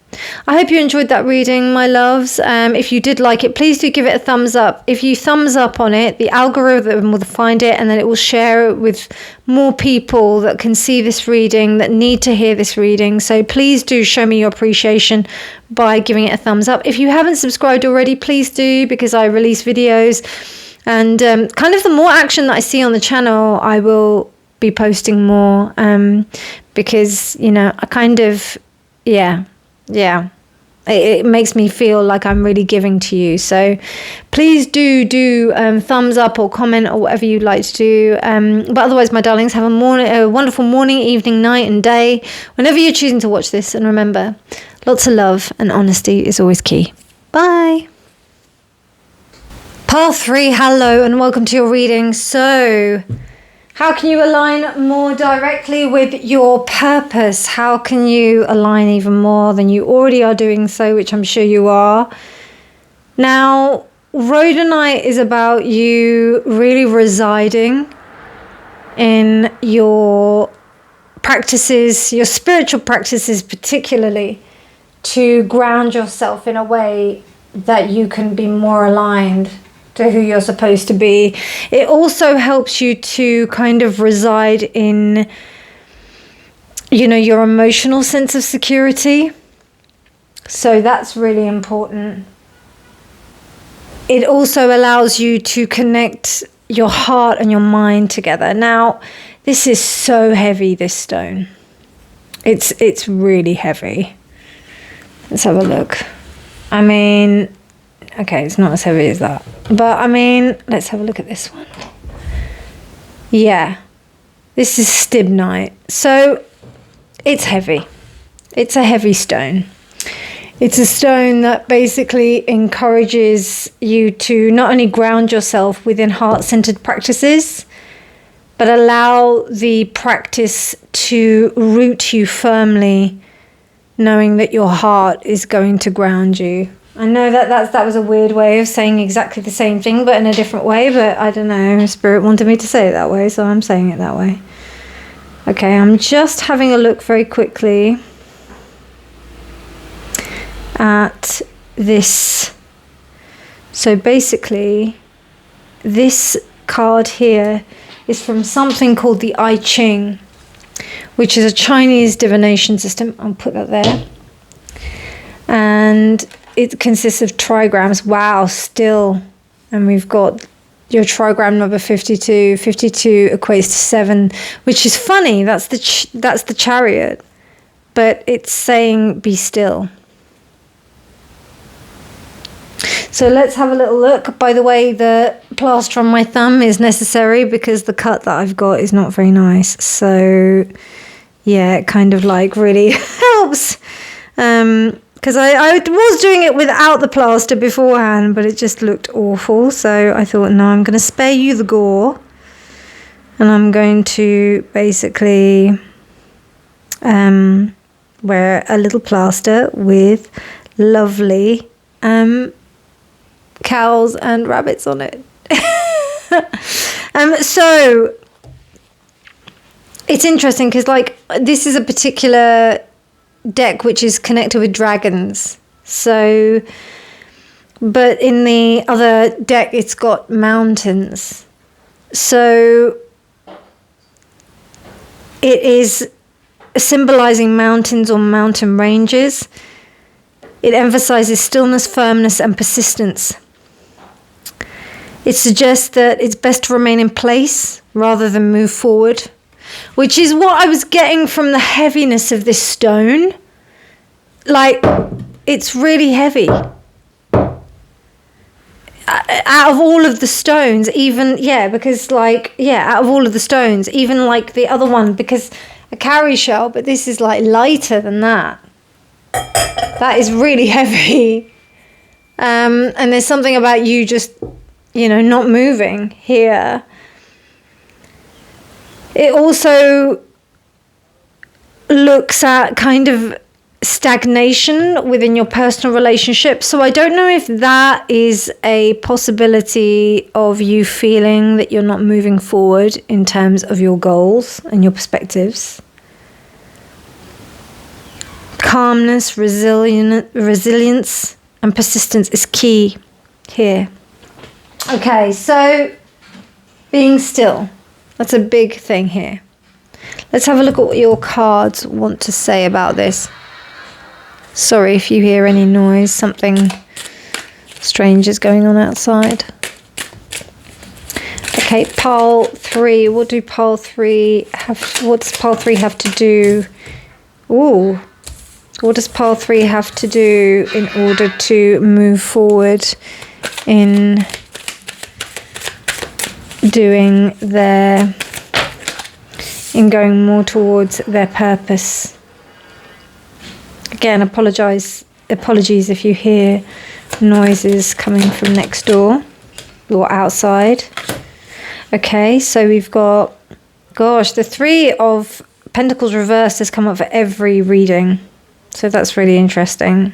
I hope you enjoyed that reading, my loves. If you did like it, please do give it a thumbs up. If you thumbs up on it, the algorithm will find it, and then it will share it with more people that can see this reading, that need to hear this reading. So please do show me your appreciation by giving it a thumbs up. If you haven't subscribed already, please do, because I release videos. And kind of the more action that I see on the channel, I will be posting more, because, you know, I kind of, yeah, it makes me feel like I'm really giving to you. So please do thumbs up or comment or whatever you'd like to do. But otherwise, my darlings, have a wonderful morning, evening, night and day whenever you're choosing to watch this. And remember, lots of love and honesty is always key. Bye. Pile 3, hello and welcome to your reading. So how can you align more directly with your purpose? How can you align even more than you already are doing so, which I'm sure you are? Now, Rhodonite is about you really residing in your practices, your spiritual practices particularly, to ground yourself in a way that you can be more aligned to who you're supposed to be. It also helps you to kind of reside in, you know, your emotional sense of security. So that's really important. It also allows you to connect your heart and your mind together. Now, this is so heavy, this stone. It's really heavy. Let's have a look. I mean, okay, it's not as heavy as that. But I mean, let's have a look at this one. Yeah. This is stibnite. So it's heavy. It's a heavy stone. It's a stone that basically encourages you to not only ground yourself within heart-centered practices, but allow the practice to root you firmly, knowing that your heart is going to ground you. I know that was a weird way of saying exactly the same thing, but in a different way. But I don't know, Spirit wanted me to say it that way, so I'm saying it that way. Okay, I'm just having a look very quickly at this. So basically, this card here is from something called the I Ching, which is a Chinese divination system. I'll put that there. And it consists of trigrams. Wow, still. And we've got your trigram number 52. 52 equates to 7, which is funny. That's the chariot. But it's saying be still. So let's have a little look. By the way, the plaster on my thumb is necessary because the cut that I've got is not very nice. So yeah, it kind of like really helps. Because I was doing it without the plaster beforehand, but it just looked awful. So I thought, no, I'm going to spare you the gore. And I'm going to basically wear a little plaster with lovely cows and rabbits on it. So it's interesting because like this is a particular deck which is connected with dragons. So, but in the other deck it's got mountains. So it is symbolizing mountains or mountain ranges. It emphasizes stillness, firmness, and persistence. It suggests that it's best to remain in place rather than move forward, which is what I was getting from the heaviness of this stone. Like, it's really heavy. Out of all of the stones, even, because out of all of the stones, even like the other one, because a cowrie shell, but this is like lighter than that. That is really heavy. And there's something about you just, not moving here. It also looks at kind of stagnation within your personal relationship. So I don't know if that is a possibility of you feeling that you're not moving forward in terms of your goals and your perspectives. Calmness, resilience, and persistence is key here. Okay, so being still. That's a big thing here. Let's have a look at what your cards want to say about this. Sorry if you hear any noise. Something strange is going on outside. Okay, pile 3. What do pile 3 have? What does pile 3 have to do? Ooh. What does pile 3 have to do in order to move forward in going more towards their purpose? Again, apologies if you hear noises coming from next door or outside. Okay, so we've got, the 3 of Pentacles reversed has come up for every reading. So that's really interesting.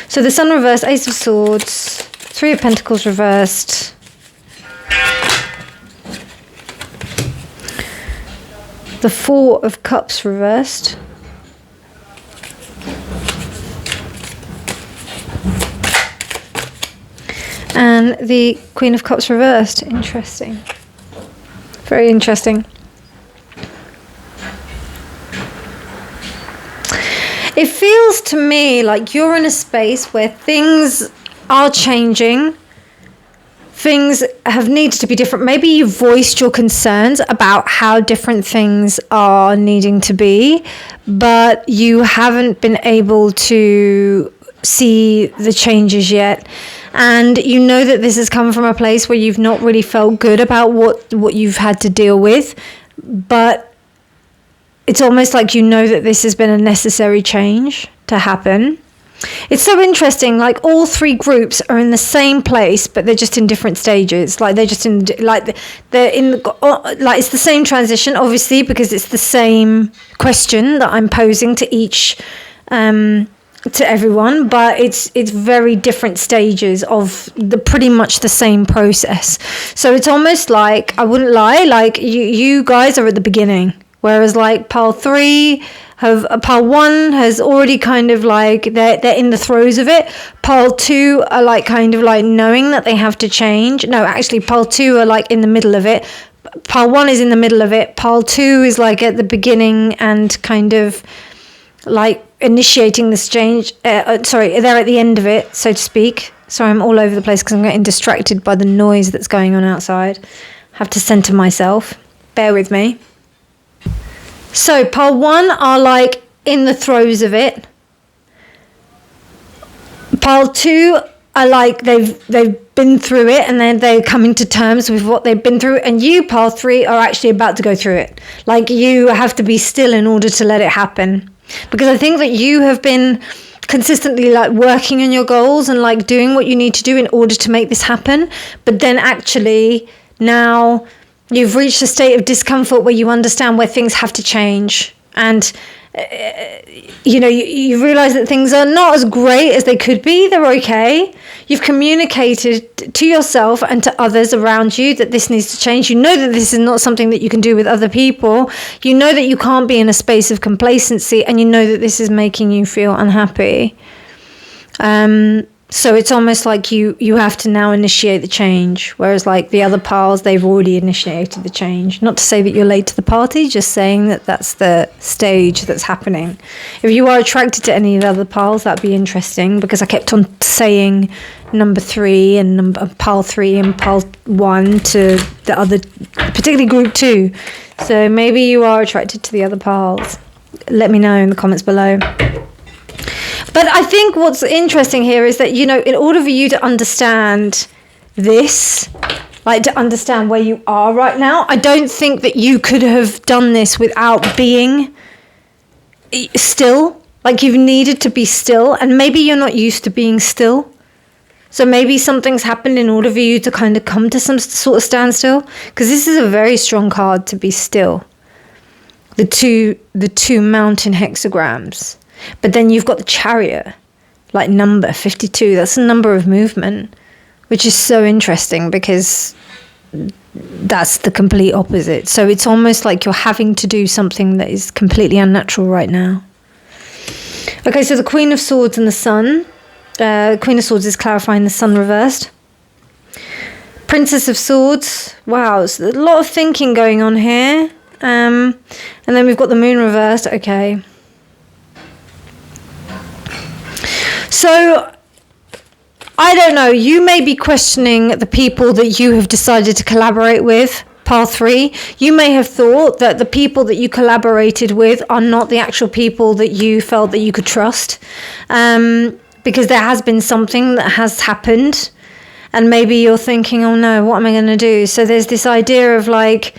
So the Sun reversed, Ace of Swords, 3 of Pentacles reversed. The 4 of Cups reversed. And the Queen of Cups reversed. Interesting. Very interesting. It feels to me like you're in a space where things are changing. Things have needed to be different. Maybe you voiced your concerns about how different things are needing to be, but you haven't been able to see the changes yet. And you know that this has come from a place where you've not really felt good about what you've had to deal with. but it's almost like you know that this has been a necessary change to happen. It's so interesting, like all three groups are in the same place, but they're just in different stages. Like they're just in, like they're in, like it's the same transition, obviously, because it's the same question that I'm posing to each, to everyone, but it's very different stages of the pretty much the same process. So it's almost like, I wouldn't lie, like you guys are at the beginning, whereas like pile 1 has already kind of like they're in the throes of it. Pile 2 are like kind of like knowing that they have to change. No, actually pile 2 are like in the middle of it. Pile 1 is in the middle of it. Pile 2 is like at the beginning and kind of like initiating this change. Sorry, they're at the end of it, so to speak. Sorry, I'm all over the place because I'm getting distracted by the noise that's going on outside. I have to center myself. Bear with me. So pile 1 are like in the throes of it. Pile 2 are like they've been through it and then they're coming to terms with what they've been through. And you, pile 3, are actually about to go through it. Like you have to be still in order to let it happen. Because I think that you have been consistently like working on your goals and like doing what you need to do in order to make this happen. But then actually now you've reached a state of discomfort where you understand where things have to change. And, you realize that things are not as great as they could be. They're okay. You've communicated to yourself and to others around you that this needs to change. You know that this is not something that you can do with other people. You know that you can't be in a space of complacency, and you know that this is making you feel unhappy. So it's almost like you have to now initiate the change, whereas like the other piles, they've already initiated the change. Not to say that you're late to the party, just saying that that's the stage that's happening. If you are attracted to any of the other piles, that'd be interesting, because I kept on saying number 3 and pile 3 and pile 1 to the other, particularly group 2. So maybe you are attracted to the other piles. Let me know in the comments below. But I think what's interesting here is that, in order for you to understand this, like to understand where you are right now, I don't think that you could have done this without being still. Like you've needed to be still, and maybe you're not used to being still. So maybe something's happened in order for you to kind of come to some sort of standstill, because this is a very strong card to be still. The two mountain hexagrams. But then you've got the Chariot, like number 52. That's a number of movement, which is so interesting because that's the complete opposite. So it's almost like you're having to do something that is completely unnatural right now. Okay, so the Queen of Swords and the Sun. Queen of Swords is clarifying the Sun reversed. Princess of Swords. Wow, so there's a lot of thinking going on here. And then we've got the Moon reversed. Okay. So, I don't know, you may be questioning the people that you have decided to collaborate with, pile 3. You may have thought that the people that you collaborated with are not the actual people that you felt that you could trust, because there has been something that has happened, and maybe you're thinking, oh no, what am I going to do? So there's this idea of like,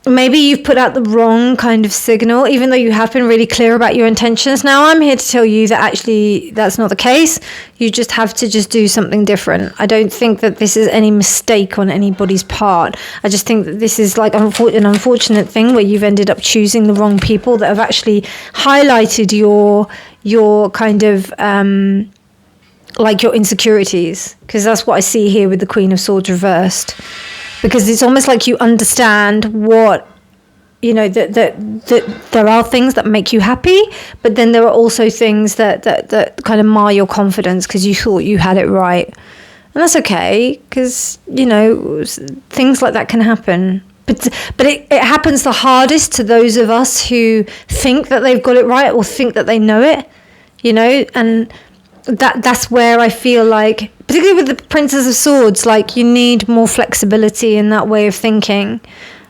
maybe you've put out the wrong kind of signal, even though you have been really clear about your intentions. Now, I'm here to tell you that actually that's not the case. You just have to just do something different. I don't think that this is any mistake on anybody's part. I just think that this is like an unfortunate thing where you've ended up choosing the wrong people that have actually highlighted your kind of like your insecurities, because that's what I see here with the Queen of Swords reversed. Because it's almost like you understand what, that there are things that make you happy, but then there are also things that kind of mar your confidence because you thought you had it right. And that's okay, because, things like that can happen. But it happens the hardest to those of us who think that they've got it right or think that they know it, and that's where I feel like, particularly with the Princess of Swords, like you need more flexibility in that way of thinking.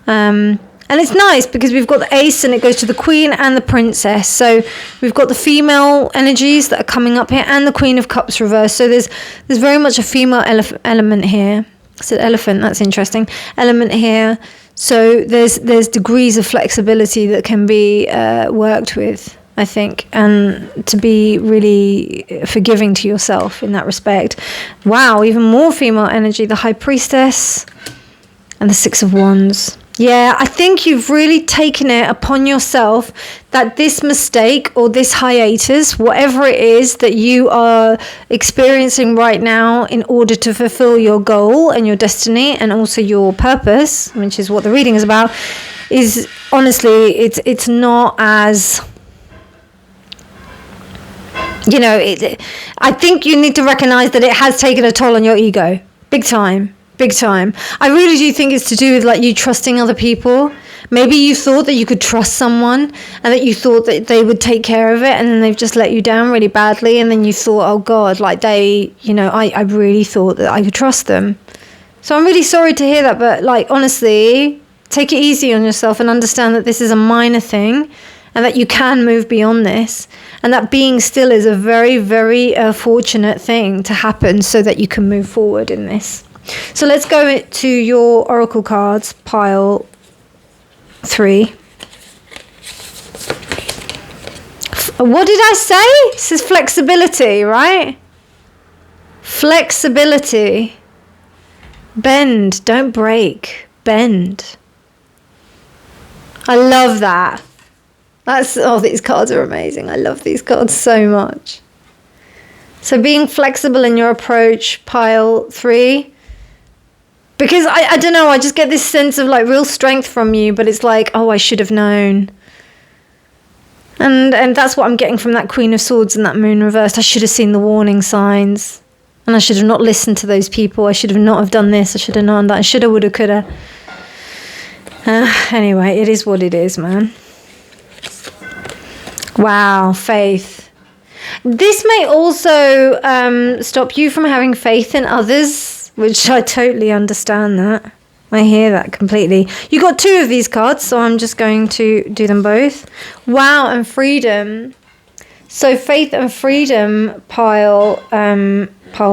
And it's nice because we've got the Ace and it goes to the Queen and the Princess. So we've got the female energies that are coming up here and the Queen of Cups reversed. So there's very much a female element here. So elephant, that's interesting. Element here. So there's degrees of flexibility that can be worked with, I think, and to be really forgiving to yourself in that respect. Wow, even more female energy, the High Priestess and the Six of Wands. Yeah, I think you've really taken it upon yourself that this mistake or this hiatus, whatever it is that you are experiencing right now in order to fulfill your goal and your destiny and also your purpose, which is what the reading is about, is honestly, it's not as... You know, I think you need to recognize that it has taken a toll on your ego. Big time. Big time. I really do think it's to do with like you trusting other people. Maybe you thought that you could trust someone and that you thought that they would take care of it, and then they've just let you down really badly, and then you thought, oh God, like they, you know, I really thought that I could trust them. So I'm really sorry to hear that, but like honestly, take it easy on yourself and understand that this is a minor thing and that you can move beyond this, and that being still is a very, very fortunate thing to happen so that you can move forward in this. So let's go to your oracle cards, pile 3. What did I say? It says flexibility, right? Flexibility. Bend, don't break. Bend. I love that. Oh, these cards are amazing. I love these cards so much. So being flexible in your approach, pile 3. Because I don't know, I just get this sense of like real strength from you, but it's like, oh, I should have known. And that's what I'm getting from that Queen of Swords and that Moon reversed. I should have seen the warning signs. And I should have not listened to those people. I should have not have done this. I should have not done that. I shoulda, woulda, coulda. Anyway, it is what it is, man. Wow, faith. This may also stop you from having faith in others, which I totally understand that. I hear that completely. You got 2 of these cards, so I'm just going to do them both. Wow, and freedom. So faith and freedom, pile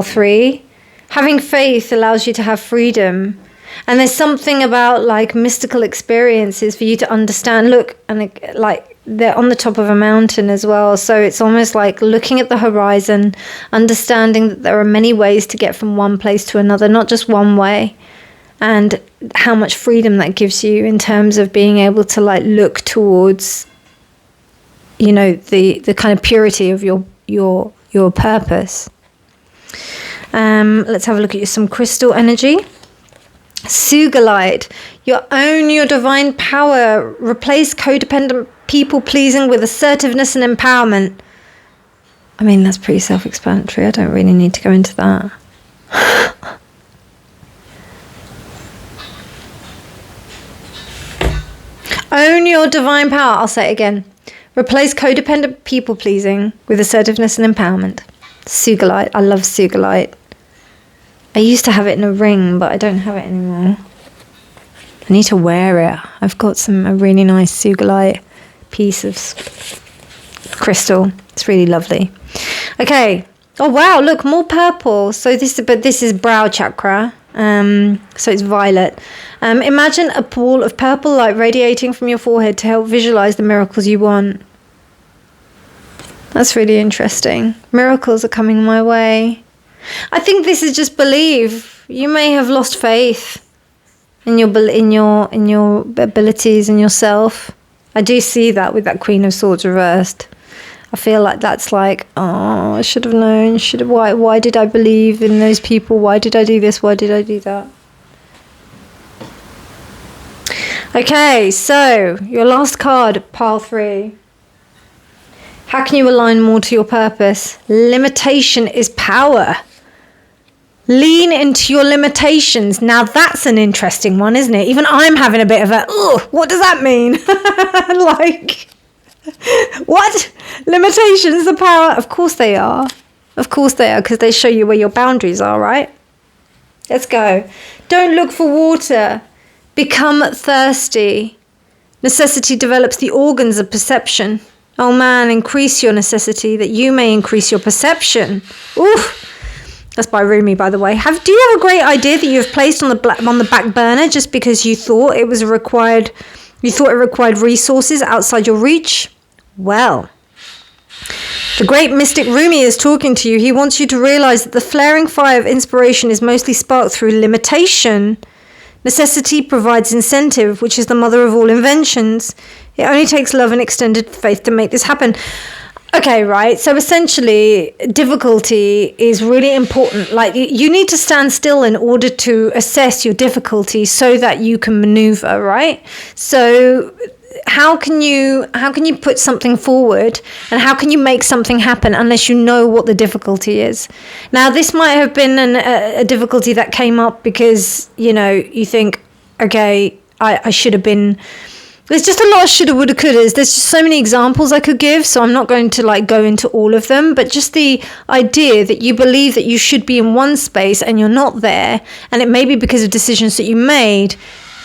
3. Having faith allows you to have freedom. And there's something about like mystical experiences for you to understand. Look, and like they're on the top of a mountain as well. So it's almost like looking at the horizon, understanding that there are many ways to get from one place to another, not just one way. And how much freedom that gives you in terms of being able to like look towards, you know, the kind of purity of your purpose. Let's have a look at some crystal energy. Sugalite. Own your divine power. Replace codependent people-pleasing with assertiveness and empowerment. I mean, that's pretty self-explanatory. I don't really need to go into that. Own your divine power. I'll say it again. Replace codependent people-pleasing with assertiveness and empowerment. Sugalite. I love Sugalite. I used to have it in a ring, but I don't have it anymore. I need to wear it. I've got a really nice Sugalite piece of crystal. It's really lovely. Okay. Oh wow, look, more purple. So this is brow chakra. So it's violet. Imagine a pool of purple light radiating from your forehead to help visualize the miracles you want. That's really interesting. Miracles are coming my way. I think this is just believe. You may have lost faith in your abilities and yourself. I do see that with that Queen of Swords reversed. I feel like that's like, oh, I should have known. Why did I believe in those people? Why did I do this? Why did I do that? Okay, so your last card, pile 3. How can you align more to your purpose? Limitation is power. Lean into your limitations. Now that's an interesting one, isn't it? Even I'm having a bit of a, oh, what does that mean? Like, what? Limitations are power? Of course they are. Of course they are, because they show you where your boundaries are, right? Let's go. Don't look for water. Become thirsty. Necessity develops the organs of perception. Oh man, increase your necessity that you may increase your perception. Oof. That's by Rumi, by the way. Do you have a great idea that you've placed on the back burner just because you thought it required resources outside your reach? Well, the great mystic Rumi is talking to you. He wants you to realize that the flaring fire of inspiration is mostly sparked through limitation. Necessity provides incentive, which is the mother of all inventions. It only takes love and extended faith to make this happen. Okay, right. So essentially, difficulty is really important. Like, you need to stand still in order to assess your difficulty so that you can maneuver, right? So how can you put something forward, and how can you make something happen unless you know what the difficulty is? Now, this might have been a difficulty that came up because, you think, okay, I should have been... There's just a lot of shoulda, woulda, couldas. There's just so many examples I could give, so I'm not going to go into all of them. But just the idea that you believe that you should be in one space and you're not there, and it may be because of decisions that you made,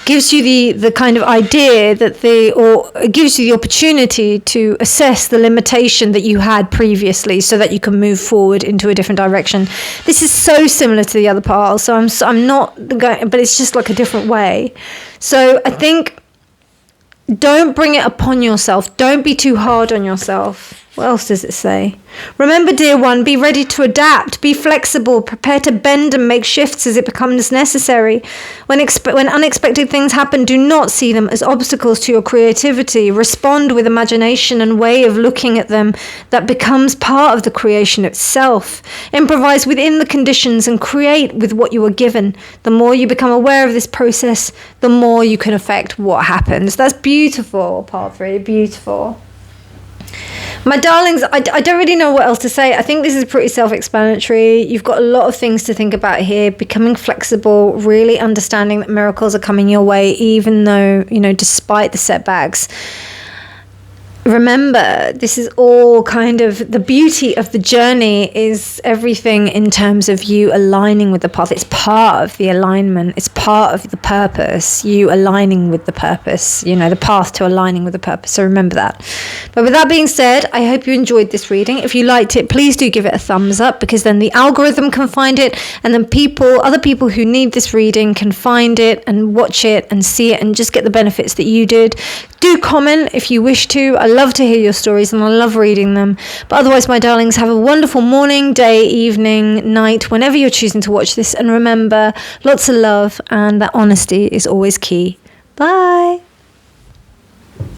gives you the kind of idea that it gives you the opportunity to assess the limitation that you had previously, so that you can move forward into a different direction. This is so similar to the other pile, so I'm not going, but it's just like a different way. So I think, don't bring it upon yourself. Don't be too hard on yourself. What else does it say? Remember, dear one, be ready to adapt. Be flexible. Prepare to bend and make shifts as it becomes necessary. When unexpected things happen, do not see them as obstacles to your creativity. Respond with imagination and way of looking at them that becomes part of the creation itself. Improvise within the conditions and create with what you are given. The more you become aware of this process, the more you can affect what happens. That's beautiful, part 3. Beautiful. My darlings, I don't really know what else to say. I think this is pretty self-explanatory. You've got a lot of things to think about here. Becoming flexible, really understanding that miracles are coming your way, even though, despite the setbacks. Remember, this is all kind of the beauty of the journey, is everything in terms of you aligning with the path. It's part of the alignment. It's part of the purpose, you aligning with the purpose, the path to aligning with the purpose. So remember that. But with that being said, I hope you enjoyed this reading. If you liked it, please do give it a thumbs up, because then the algorithm can find it, and then other people who need this reading can find it and watch it and see it and just get the benefits that you did. Do comment if you wish to. I love to hear your stories and I love reading them. But otherwise, my darlings, have a wonderful morning, day, evening, night, whenever you're choosing to watch this. And remember, lots of love, and that honesty is always key. Bye.